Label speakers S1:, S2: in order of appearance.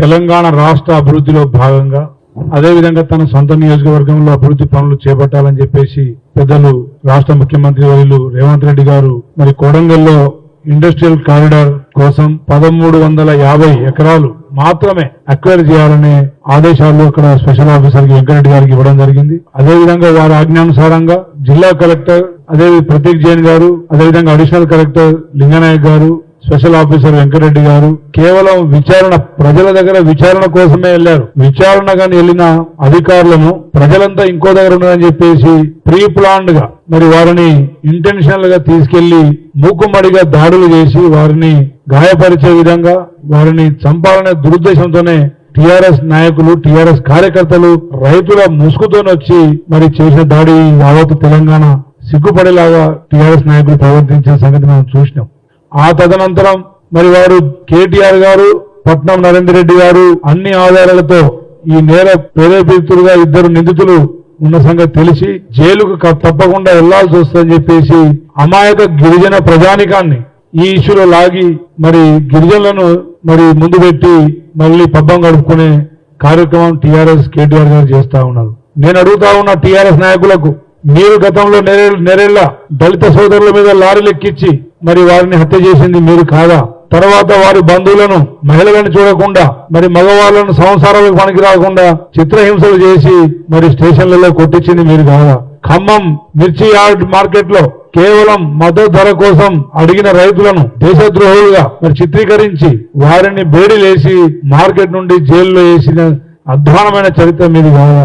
S1: తెలంగాణ రాష్ట్ర అభివృద్ధిలో భాగంగా అదేవిధంగా తన సొంత నియోజకవర్గంలో అభివృద్ధి పనులు చేపట్టాలని చెప్పేసి పెద్దలు రాష్ట్ర ముఖ్యమంత్రి వర్యులు రేవంత్ రెడ్డి గారు మరి కొడంగల్లో ఇండస్ట్రియల్ కారిడార్ కోసం 1350 ఎకరాలు మాత్రమే అక్వైర్ చేయాలనే ఆదేశాలు అక్కడ స్పెషల్ ఆఫీసర్ వెంకరెడ్డి గారికి ఇవ్వడం జరిగింది. అదేవిధంగా వారి ఆజ్ఞానుసారంగా జిల్లా కలెక్టర్ అదే ప్రతీక్ జైన్ గారు, అదేవిధంగా అడిషనల్ కలెక్టర్ లింగనాయక్ గారు, స్పెషల్ ఆఫీసర్ వెంకరెడ్డి గారు కేవలం విచారణ, ప్రజల దగ్గర విచారణ కోసమే వెళ్లారు. విచారణ గాని వెళ్లిన అధికారులను ప్రజలంతా ఇంకో దగ్గర ఉన్నారని చెప్పేసి ప్రీ ప్లాన్డ్ గా మరి వారిని ఇంటెన్షనల్ గా తీసుకెళ్లి మూకుమ్మడిగా దాడులు చేసి వారిని గాయపరిచే విధంగా వారిని చంపాలనే దురుద్దేశంతోనే టీఆర్ఎస్ నాయకులు, టీఆర్ఎస్ కార్యకర్తలు రైతుల ముసుగుతోనొచ్చి మరి చేసిన దాడి యావత్ తెలంగాణ సిగ్గుపడేలాగా టీఆర్ఎస్ నాయకులు ప్రవర్తించిన సంగతి మనం చూసినాం. ఆ తదనంతరం మరి వారు కేటీఆర్ గారు, పట్నం నరేందర్ రెడ్డి గారు అన్ని ఆధారాలతో ఈ నేర ప్రేరేపితులుగా 2 నిందితులు ఉన్న సంగతి తెలిసి జైలుకు తప్పకుండా వెళ్లాల్సి వస్తుందని చెప్పేసి అమాయక గిరిజన ప్రజానికాన్ని ఈ ఇష్యూలో లాగి మరి గిరిజనులను మరి ముందు పెట్టి మళ్ళీ పబ్బం గడుపుకునే కార్యక్రమం టీఆర్ఎస్ కేటీఆర్ గారు చేస్తా ఉన్నారు. నేను అడుగుతా ఉన్న టీఆర్ఎస్ నాయకులకు, మీరు గతంలో నెరేళ్ల దళిత సోదరుల మీద లారీలు ఎక్కించి మరి వారిని హత్య చేసింది మీరు కాదా? తర్వాత వారి బంధువులను, మహిళలను చూడకుండా మరి మగవాళ్లను సంసారాలకు పనికి రాకుండా చిత్రహింసలు చేసి మరి స్టేషన్లలో కొట్టించింది మీరు కాదా? ఖమ్మం మిర్చి యార్డ్ మార్కెట్ లో కేవలం మద్దతు ధర కోసం అడిగిన రైతులను దేశద్రోహులుగా మరి చిత్రీకరించి వారిని బేడీలేసి మార్కెట్ నుండి జైల్లో వేసిన అధ్వానమైన చరిత్ర మీది కాదా?